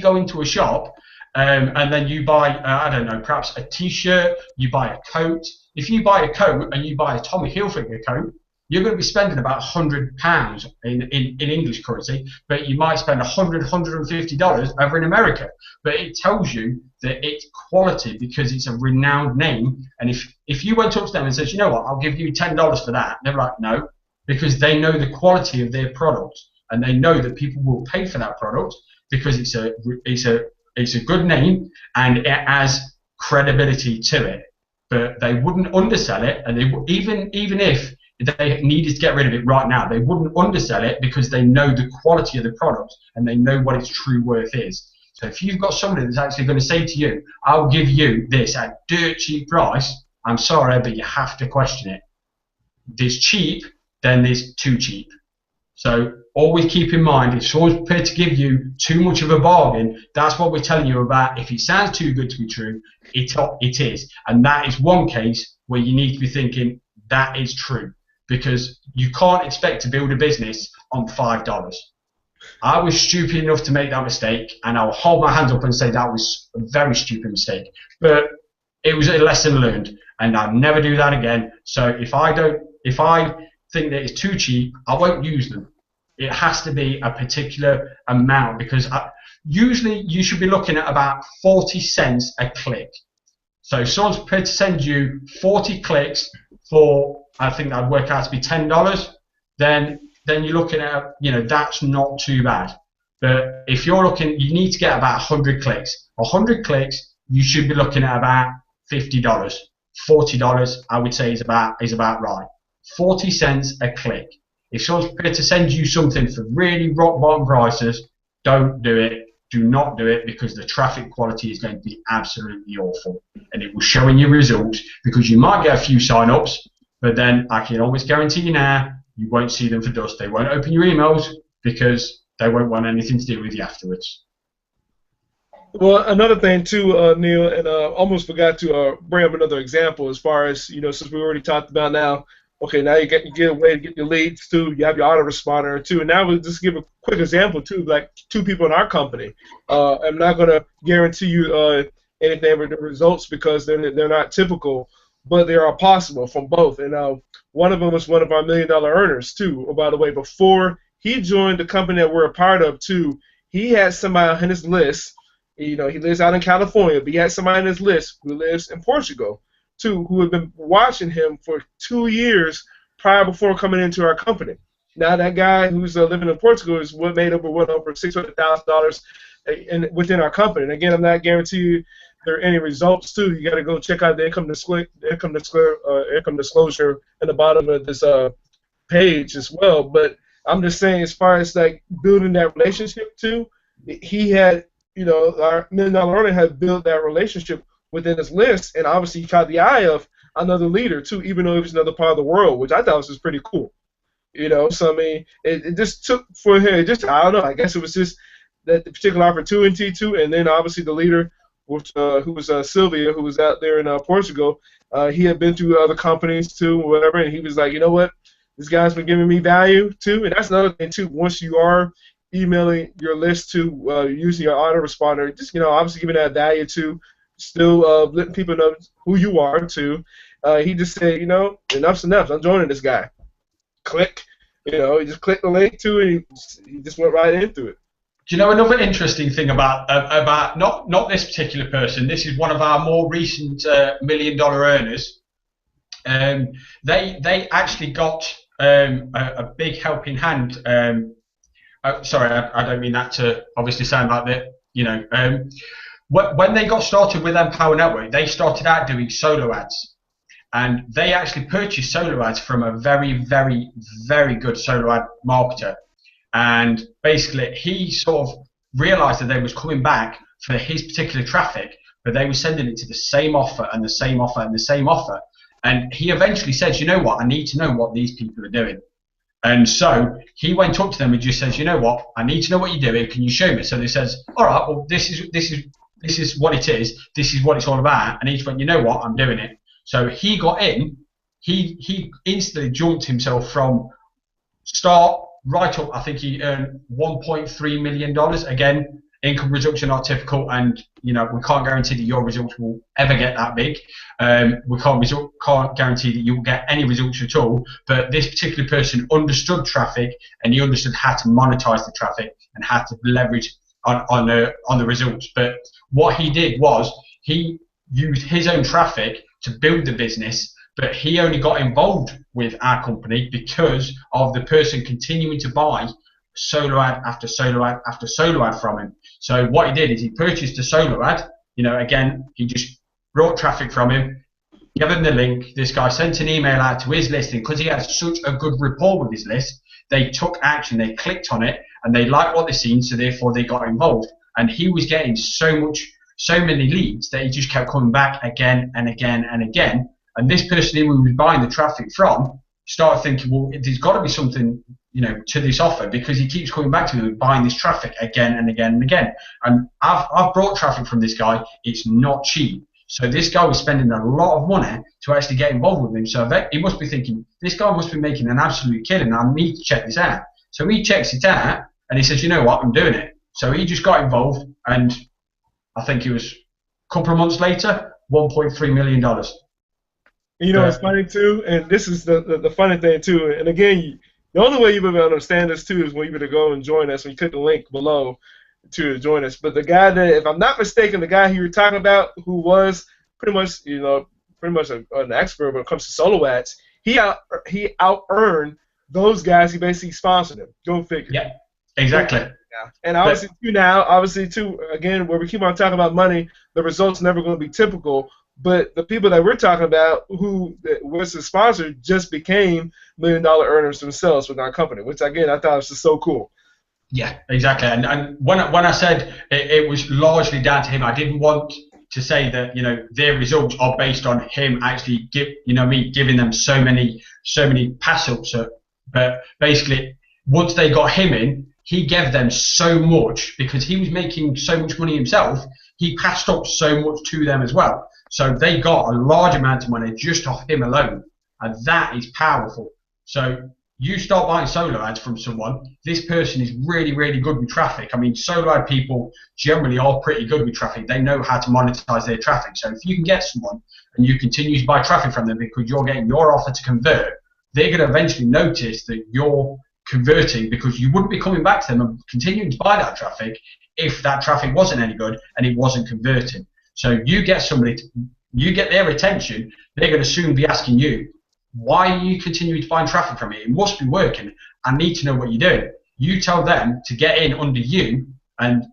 go into a shop and then you buy, I don't know, perhaps a T-shirt, you buy a coat. If you buy a coat and you buy a Tommy Hilfiger coat, you're going to be spending about £100 in English currency, but you might spend $100, $150 over in America. But it tells you that it's quality because it's a renowned name. And if you went up to them and said, you know what, I'll give you $10 for that, they're like, no, because they know the quality of their product. And they know that people will pay for that product because it's a good name and it has credibility to it. But they wouldn't undersell it, and even if they needed to get rid of it right now, they wouldn't undersell it because they know the quality of the product and they know what its true worth is. So if you've got somebody that's actually going to say to you, I'll give you this at dirt cheap price, I'm sorry, but you have to question it. There's cheap, then there's too cheap. So always keep in mind, if someone's prepared to give you too much of a bargain, that's what we're telling you about. If it sounds too good to be true, it is. And that is one case where you need to be thinking, that is true. Because you can't expect to build a business on $5. I was stupid enough to make that mistake, and I'll hold my hands up and say that was a very stupid mistake. But it was a lesson learned, and I'll never do that again. So if I think that it's too cheap, I won't use them. It has to be a particular amount, because usually you should be looking at about 40 cents a click. So if someone's prepared to send you 40 clicks for, I think that'd work out to be $10, then you're looking at, you know, that's not too bad. But if you're looking, you need to get about 100 clicks. 100 clicks, you should be looking at about $50. $40, I would say, is about right. 40 cents a click. If someone's prepared to send you something for really rock bottom prices, don't do it. Do not do it, because the traffic quality is going to be absolutely awful, and it will show in your results, because you might get a few sign-ups, but then I can always guarantee you now, you won't see them for dust. They won't open your emails because they won't want anything to do with you afterwards. Well, another thing too, Neil, and almost forgot to bring up another example as far as, you know, since we already talked about now. Okay, now you get a way to get your leads too. You have your autoresponder too. And now we'll just give a quick example too, like two people in our company. I'm not going to guarantee you anything with the results because they're not typical, but they are possible from both. And one of them was one of our $1 million earners too. Oh, by the way, before he joined the company that we're a part of too, he had somebody on his list. You know, he lives out in California, but he had somebody on his list who lives in Portugal too, who had been watching him for 2 years prior before coming into our company. Now that guy who's living in Portugal is what made over $600,000 within our company. And again, I'm not guaranteeing there are any results too. You got to go check out the income disclosure at the bottom of this page as well. But I'm just saying, as far as like building that relationship too, he had, our $1 million earner had built that relationship within his list, and obviously he caught the eye of another leader too, even though it was another part of the world, which I thought was just pretty cool. So I mean, it just took for him. I don't know. I guess it was just that particular opportunity too, and then obviously the leader, which, who was Sylvia, who was out there in Portugal. He had been through other companies too, or whatever, and he was like, you know what, this guy's been giving me value too, and that's another thing too. Once you are emailing your list to using your autoresponder, just obviously giving that value to, still letting people know who you are too. He just said, enough's enough. I'm joining this guy. Click, he just clicked the link to it. He just went right into it. Do you know another interesting thing about not this particular person? This is one of our more recent $1 million earners. They actually got a big helping hand. Sorry, I don't mean that to obviously sound like that. When they got started with Empower Network, they started out doing solo ads. And they actually purchased solo ads from a very, very, very good solo ad marketer. And basically, he sort of realized that they was coming back for his particular traffic, but they were sending it to the same offer and the same offer and the same offer. And he eventually said, you know what, I need to know what these people are doing. And so he went up to them and just says, you know what, I need to know what you're doing. Can you show me? So they says, all right, well, this is what it is. This is what it's all about. And he just went, you know what, I'm doing it. So he got in. He instantly jumped himself from start right up. I think he earned $1.3 million. Again, income results are not typical, and we can't guarantee that your results will ever get that big. We can't guarantee that you will get any results at all. But this particular person understood traffic, and he understood how to monetize the traffic and how to leverage on the results. But what he did was he used his own traffic to build the business, but he only got involved with our company because of the person continuing to buy solo ad after solo ad after solo ad from him. So what he did is he purchased a solo ad. Again, he just brought traffic from him, gave him the link. This guy sent an email out to his list, and because he had such a good rapport with his list, they took action. They clicked on it, and they liked what they seen, so therefore they got involved. And he was getting so many leads that he just kept coming back again and again and again. And this person who we was buying the traffic from started thinking, well, there's got to be something, to this offer, because he keeps coming back to me buying this traffic again and again and again. And I've brought traffic from this guy. It's not cheap. So this guy was spending a lot of money to actually get involved with him. So he must be thinking, this guy must be making an absolute killing. I need to check this out. So he checks it out, and he says, you know what, I'm doing it. So he just got involved, and I think it was a couple of months later, $1.3 million. It's funny too, and this is the funny thing too. And again, the only way you will understand this too is when you better go and join us. When you click the link below to join us. But the guy that, if I'm not mistaken, the guy who you're talking about, who was pretty much an expert when it comes to solo ads, he out earned those guys. He basically sponsored them. Go figure. Yeah, exactly. Yeah. And obviously too, again, where we keep on talking about money, the results never going to be typical. But the people that we're talking about who was the sponsor just became $1 million earners themselves with our company, which again I thought was just so cool. Yeah, exactly. And when I said it was largely down to him, I didn't want to say that their results are based on him actually giving them so many pass ups. But basically, once they got him in, he gave them so much because he was making so much money himself. He passed up so much to them as well. So they got a large amount of money just off him alone, and that is powerful. So you start buying solo ads from someone, this person is really, really good with traffic. I mean, solo ad people generally are pretty good with traffic. They know how to monetize their traffic. So if you can get someone and you continue to buy traffic from them because you're getting your offer to convert, they're going to eventually notice that you're converting, because you wouldn't be coming back to them and continuing to buy that traffic if that traffic wasn't any good and it wasn't converting. So you get somebody, you get their attention, they're going to soon be asking you, why are you continuing to find traffic from me? It must be working. I need to know what you're doing. You tell them to get in under you, and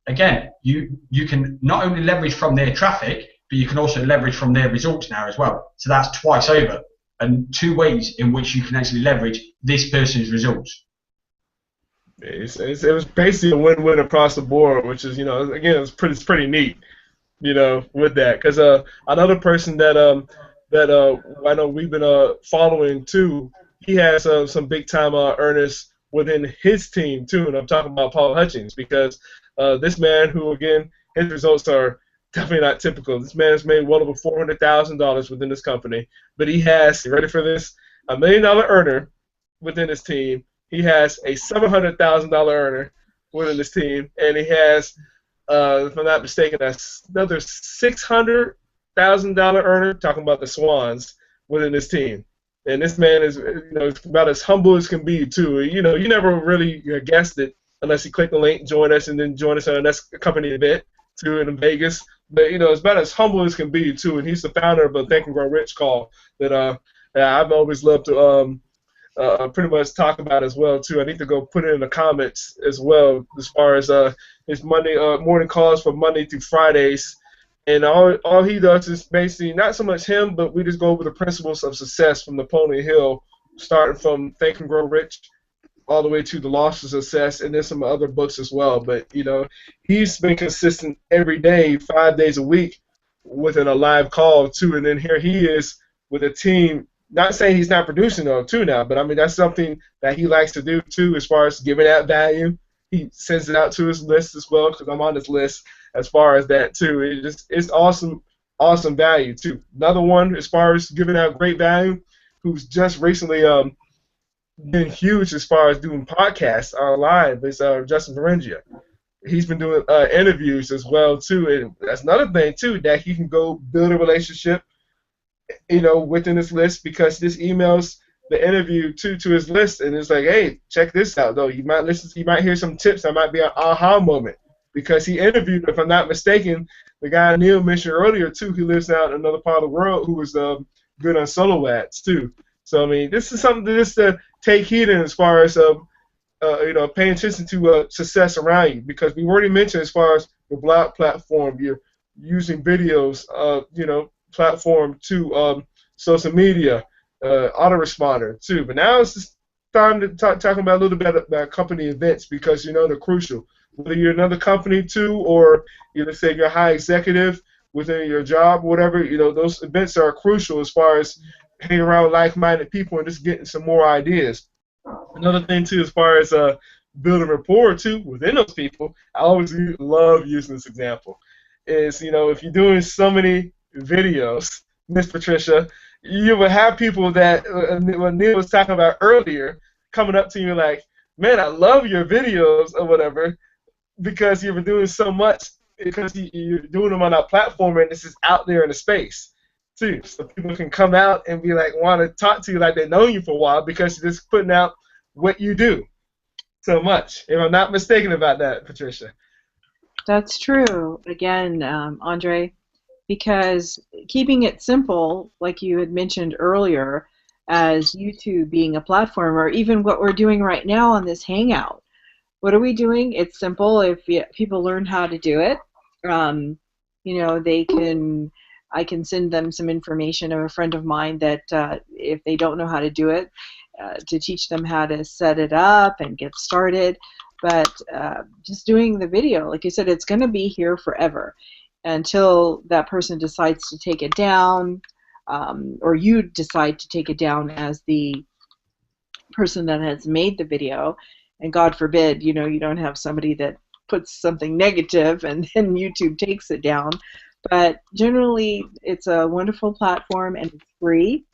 again, you can not only leverage from their traffic, but you can also leverage from their results now as well. So that's twice over, and 2 ways in which you can actually leverage this person's results. It was basically a win-win across the board, which is, again, it's pretty neat, with that. Because another person that I know we've been following too, he has some big time earners within his team too, and I'm talking about Paul Hutchings, because this man, who again, his results are definitely not typical. This man has made well over $400,000 within this company, but he has, you ready for this, $1 million earner within his team. He has a $700,000 earner within his team, and he has, if I'm not mistaken, another $600,000 earner, talking about the Swans, within his team. And this man is, about as humble as can be too. You never really guessed it unless you click the link, join us, and then join us on the next company event too in Vegas. But it's about as humble as can be too. And he's the founder of a Think and Grow Rich call that I've always loved to pretty much talk about as well too. I need to go put it in the comments as well, as far as his Monday morning calls for Monday through Fridays. And all he does is basically not so much him, but we just go over the principles of success from Napoleon Hill, starting from Think and Grow Rich all the way to The Law of Success, and then some other books as well. But he's been consistent every day, 5 days a week, within a live call too. And then here he is with a team. Not saying he's not producing though too now, but I mean that's something that he likes to do too, as far as giving out value. He sends it out to his list as well, because I'm on his list as far as that too. It's awesome value too. Another one as far as giving out great value, who's just recently been huge as far as doing podcasts live, is Justin Varengia. He's been doing interviews as well too, and that's another thing too, that he can go build a relationship within his list, because this emails the interview to his list, and it's like, hey, check this out though. You might hear some tips. That might be an aha moment, because he interviewed, if I'm not mistaken, the guy Neil mentioned earlier too, who lives out in another part of the world, who was good on solo ads too. So I mean, this is something just to take heed in, as far as paying attention to success around you, because we already mentioned as far as your blog platform, you're using videos, platform to social media, autoresponder too. But now it's just time to talking about a little bit about company events, because they're crucial. Whether you're another company too, or let's say you're a high executive within your job, whatever, those events are crucial as far as hanging around with like-minded people and just getting some more ideas. Another thing too, as far as building rapport too within those people, I always love using this example. Is if you're doing so many videos, Miss Patricia, you will have people that, what Neil was talking about earlier, coming up to you like, man, I love your videos or whatever, because you've been doing so much, because you're doing them on our platform, and this is out there in the space too. So people can come out and be like, want to talk to you like they've known you for a while, because you're just putting out what you do so much. If I'm not mistaken about that, Patricia. That's true. Again, Andre, because keeping it simple, like you had mentioned earlier, as YouTube being a platform, or even what we're doing right now on this Hangout. What are we doing? It's simple. If people learn how to do it, I can send them some information of a friend of mine that if they don't know how to do it, to teach them how to set it up and get started. But just doing the video, like you said, it's going to be here forever until that person decides to take it down, or you decide to take it down as the person that has made the video. And God forbid, you don't have somebody that puts something negative and then YouTube takes it down. But generally, it's a wonderful platform, and it's free.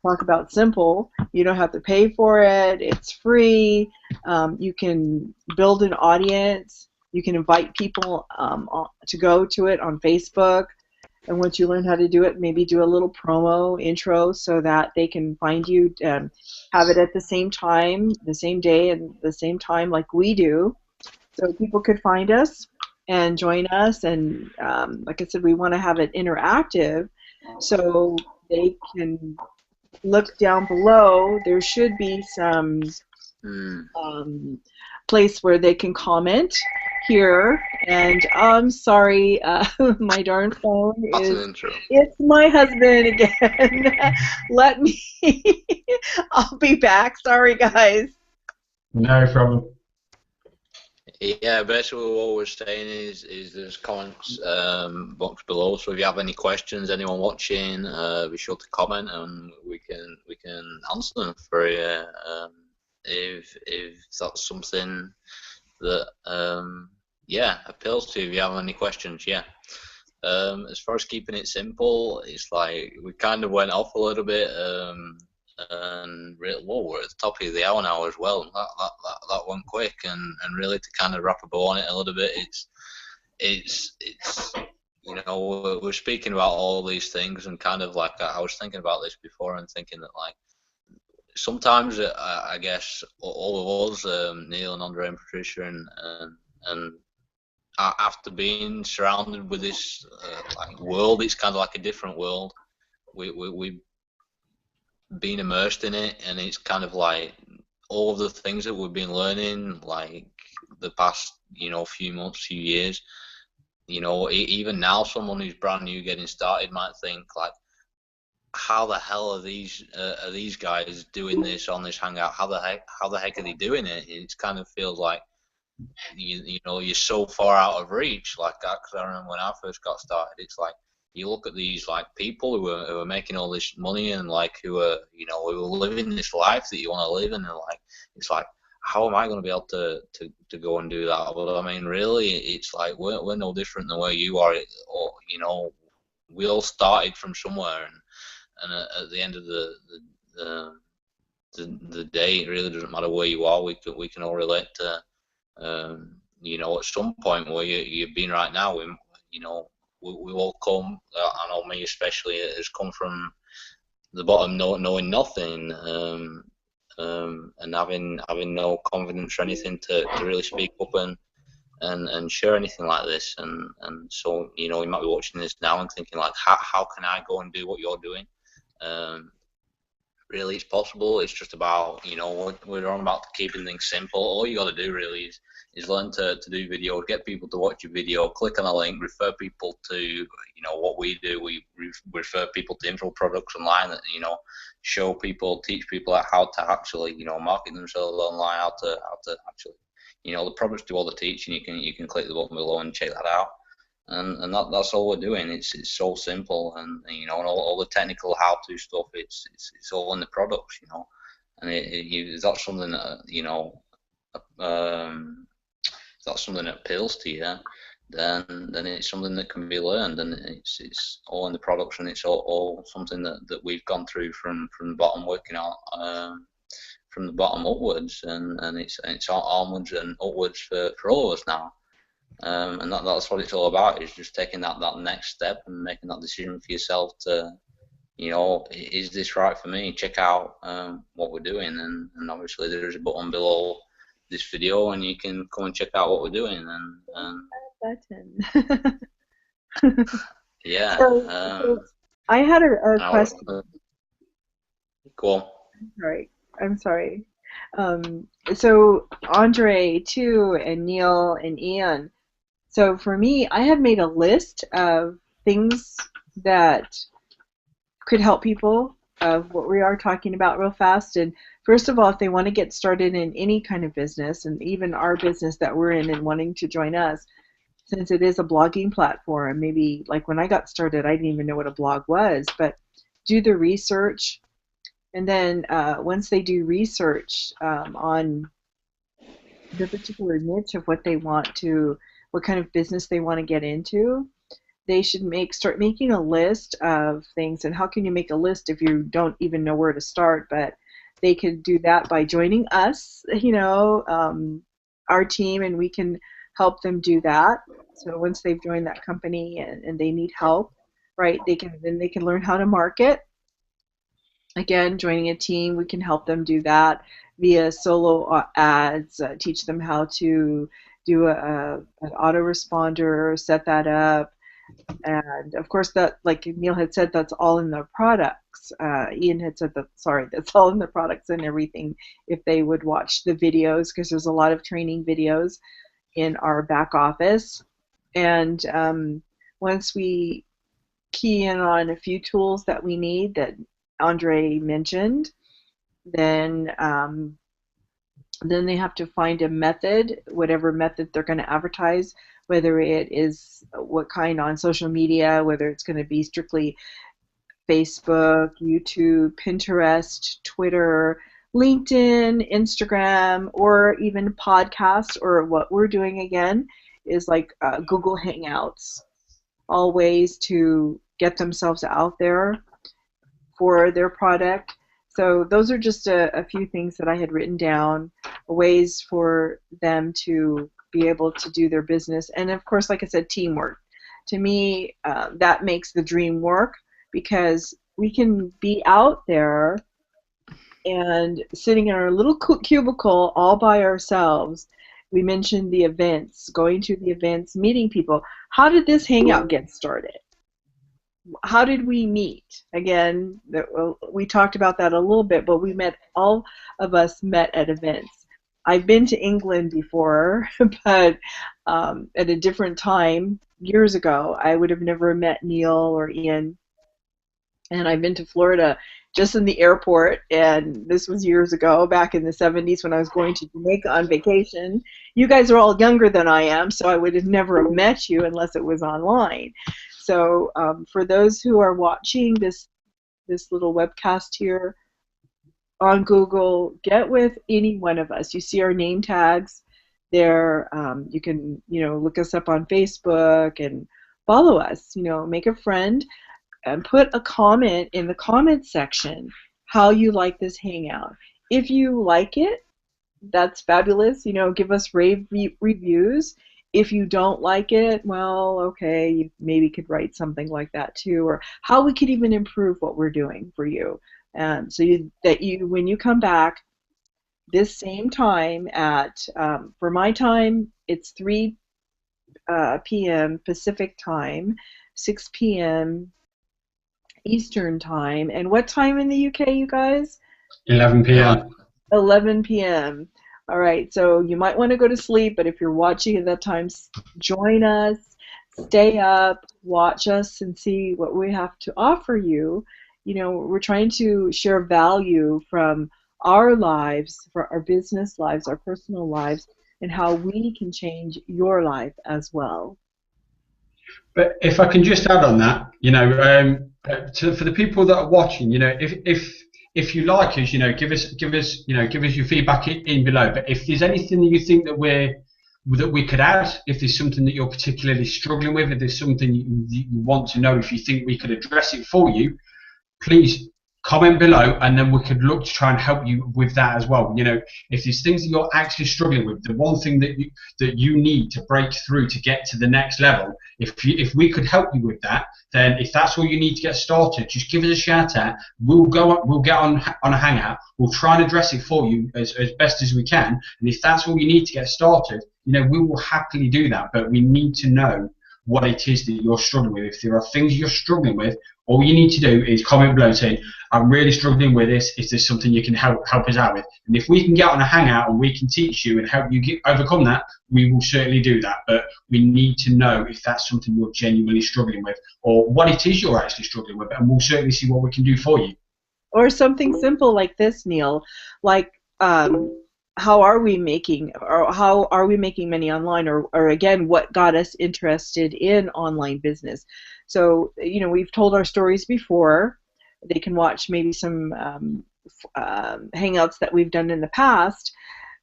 Talk about simple. You don't have to pay for it. It's free. You can build an audience. You can invite people to go to it on Facebook. And once you learn how to do it, maybe do a little promo intro so that they can find you, have it at the same time, the same day, and the same time like we do. So people could find us and join us. And like I said, we want to have it interactive so they can look down below, there should be some place where they can comment here. And I'm sorry, my darn phone That's an is. intro. It's my husband again. Let me. I'll be back. Sorry, guys. No problem. Yeah, basically what we're saying is there's comments box below. So if you have any questions, anyone watching, be sure to comment and we can answer them for you. If that's something that yeah, appeals to you. If you have any questions, yeah. As far as keeping it simple, it's like we kind of went off a little bit, and whoa, we're at the top of the hour now as well. That went quick, and really to kind of wrap a bow on it a little bit, it's you know, we're speaking about all these things, and kind of like I was thinking about this before and thinking that like sometimes I guess all of us, Neil and Andre and Patricia and after being surrounded with this like world, it's kind of like a different world. We've been immersed in it, and it's kind of like all of the things that we've been learning, like the past, you know, few months, few years. You know, even now, someone who's brand new getting started might think like, how the hell are these guys doing this on this hangout? How the heck are they doing it? It kind of feels like you know, you're so far out of reach. Like, because I remember when I first got started, it's like you look at these like people who are making all this money and like who are, you know, who are living this life that you want to live in, and like it's like, how am I going to be able to go and do that? But I mean, really, it's like we're no different than where you are. Or, you know, we all started from somewhere, and at the end of the the day, it really doesn't matter where you are. We can all relate to. You know, at some point where you've been right now, you know, we all come. I know me especially has come from the bottom, knowing nothing, and having no confidence or anything to really speak up and share anything like this. And so, you know, you might be watching this now and thinking like, how can I go and do what you're doing? Really, it's possible. It's just about, you know, we're on about keeping things simple. All you got to do really is learn to do videos, get people to watch your video, click on a link, refer people to, you know, what we do. We refer people to info products online that, you know, show people, teach people how to actually, you know, market themselves online, how to actually, you know, the products do all the teaching. You can click the button below and check that out. And that's all we're doing. It's so simple, and you know, and all the technical how-to stuff. It's all in the products, you know, and it's not something that, you know, if that's something that appeals to you, then it's something that can be learned, and it's all in the products, and it's all something that we've gone through from the bottom, working out from the bottom upwards, and it's onwards and upwards for all of us now. And that's what it's all about, is just taking that next step and making that decision for yourself to, you know, is this right for me? Check out what we're doing, and obviously there's a button below this video, and you can come and check out what we're doing. And Button. yeah. So I had a question. Go on. I'm sorry. So Andre too, and Neil and Ian. So for me, I have made a list of things that could help people, of what we are talking about real fast. And first of all, if they want to get started in any kind of business, and even our business that we're in and wanting to join us, since it is a blogging platform, maybe like when I got started, I didn't even know what a blog was, but do the research. And then once they do research on the particular niche of what they want to, what kind of business they want to get into, they should start making a list of things. And how can you make a list if you don't even know where to start? But they could do that by joining us, you know, our team, and we can help them do that. So once they've joined that company and they need help, right, they can learn how to market. Again, joining a team, we can help them do that via solo ads, teach them how to do an autoresponder, set that up, And of course, that, like Neil had said, that's all in the products. Ian had said that, sorry, that's all in the products and everything if they would watch the videos, because there's a lot of training videos in our back office. And once we key in on a few tools that we need that Andre mentioned, then then they have to find a method, whatever method they're going to advertise, whether it is what kind on social media, whether it's going to be strictly Facebook, YouTube, Pinterest, Twitter, LinkedIn, Instagram, or even podcasts, or what we're doing again is like Google Hangouts, all ways to get themselves out there for their product. So those are just a few things that I had written down, ways for them to be able to do their business. And of course, like I said, teamwork. To me, that makes the dream work, because we can be out there and sitting in our little cubicle all by ourselves. We mentioned the events, going to the events, meeting people. How did this hangout get started? How did we meet? Again, we talked about that a little bit, but all of us met at events. I've been to England before, but at a different time, years ago. I would have never met Neil or Ian. And I've been to Florida just in the airport, and this was years ago, back in the 70s when I was going to Jamaica on vacation. You guys are all younger than I am, so I would have never met you unless it was online. So for those who are watching this little webcast here on Google, get with any one of us. You see our name tags there. You can look us up on Facebook and follow us. Make a friend and put a comment in the comment section how you like this hangout. If you like it, that's fabulous. Give us rave reviews. If you don't like it, well, okay, you maybe could write something like that too, or how we could even improve what we're doing for you. So when you come back this same time at, for my time, it's 3 p.m. Pacific time, 6 p.m. Eastern time. And what time in the UK, you guys? 11 p.m. 11 p.m. All right, so you might want to go to sleep, but if you're watching at that time, join us, stay up, watch us, and see what we have to offer you. We're trying to share value from our lives, for our business lives, our personal lives, and how we can change your life as well. But if I can just add on that, for the people that are watching, if you like us, give us your feedback in below. But if there's anything that you think that we could add, if there's something that you're particularly struggling with, if there's something you want to know, if you think we could address it for you, please comment below, and then we could look to try and help you with that as well. If there's things that you're actually struggling with, the one thing that you need to break through to get to the next level, if we could help you with that, then if that's all you need to get started, just give us a shout out. We'll get on a hangout. We'll try and address it for you as best as we can. And if that's all you need to get started, we will happily do that. But we need to know what it is that you're struggling with. If there are things you're struggling with, all you need to do is comment below saying, I'm really struggling with this. Is this something you can help us out with? And if we can get on a hangout and we can teach you and help you overcome that, we will certainly do that. But we need to know if that's something you're genuinely struggling with, or what it is you're actually struggling with, and we'll certainly see what we can do for you. Or something simple like this, Neil, like how are we making money online, or again, what got us interested in online business? So we've told our stories before. They can watch maybe some hangouts that we've done in the past.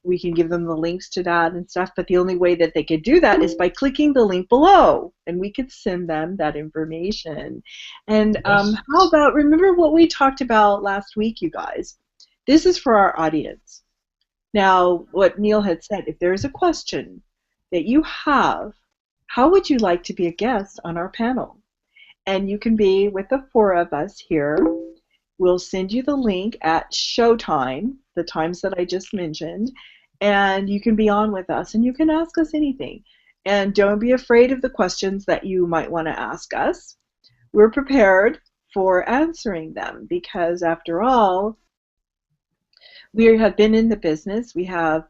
We can give them the links to that and stuff, but the only way that they could do that is by clicking the link below, and we could send them that information. And how about, remember what we talked about last week, you guys? This is for our audience. Now, what Neil had said, if there is a question that you have, how would you like to be a guest on our panel? And you can be with the 4 of us here. We'll send you the link at showtime, the times that I just mentioned, and you can be on with us, and you can ask us anything. And don't be afraid of the questions that you might want to ask us. We're prepared for answering them because, after all, we have been in the business. We have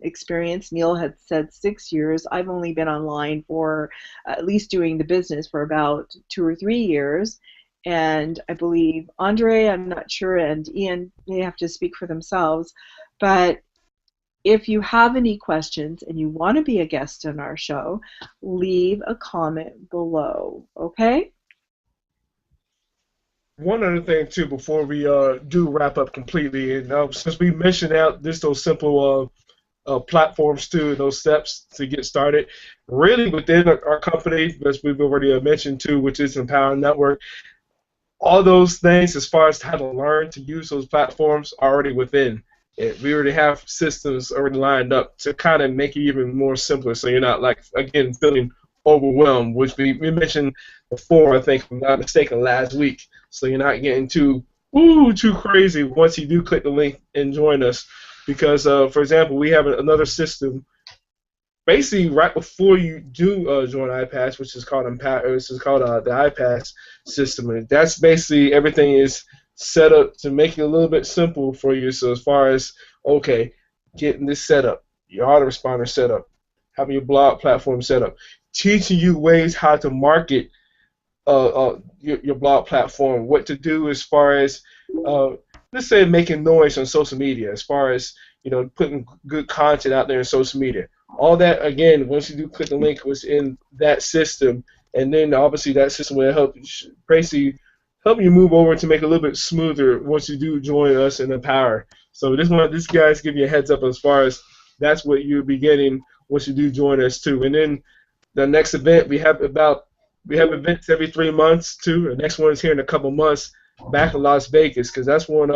experience. Neil had said 6 years. I've only been online for at least doing the business for about 2 or 3 years. And I believe Andre, I'm not sure, and Ian, they have to speak for themselves. But if you have any questions and you want to be a guest on our show, leave a comment below, okay? One other thing too, before we do wrap up completely, and since we mentioned out this those simple platforms too, those steps to get started, really within our company, as we've already mentioned too, which is Empower Network, all those things as far as how to learn to use those platforms are already within it. We already have systems already lined up to kind of make it even more simpler, so you're not like again feeling overwhelmed, which we mentioned before, I think, if I'm not mistaken, last week. So you're not getting too crazy once you do click the link and join us, because for example, we have another system basically right before you do join iPass, which is called the iPass system, and that's basically everything is set up to make it a little bit simple for you. So as far as okay, getting this set up, your autoresponder set up, having your blog platform set up, teaching you ways how to market your blog platform, what to do as far as uh, let's say making noise on social media, as far as putting good content out there in social media. All that again, once you do click the link, was in that system, and then obviously that system will help basically help you move over to make it a little bit smoother once you do join us in Empower. So this guys give you a heads up as far as that's what you'll be getting once you do join us too. And then the next event we have events every 3 months too. The next one is here in a couple months back in Las Vegas, because that's when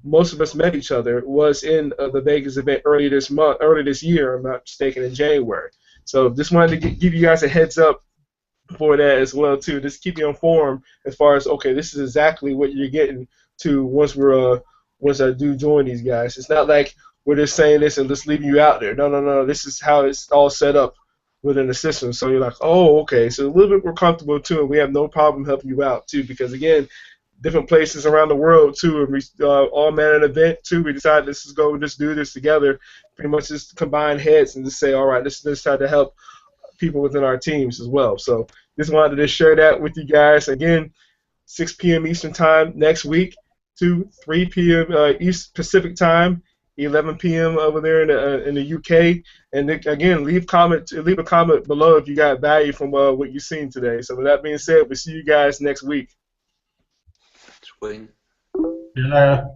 most of us met each other, was in the Vegas event early this year, I'm not mistaken, in January. So just wanted to give you guys a heads up for that as well too. Just keep you informed as far as okay, this is exactly what you're getting to once I do join these guys. It's not like we're just saying this and just leaving you out there. No, no, no. This is how it's all set up within the system. So you're like, oh, okay. So a little bit more comfortable too, and we have no problem helping you out too, because again, different places around the world too, and we all met an event too. We decided let's just go and just do this together, pretty much just combine heads and just say, all right, let's try to help people within our teams as well. So just wanted to share that with you guys. Again, 6 p.m. Eastern Time next week to 3 p.m. East Pacific Time, 11 p.m. over there in the UK. And again, leave a comment below if you got value from what you've seen today. So with that being said, we'll see you guys next week. Win. Yeah.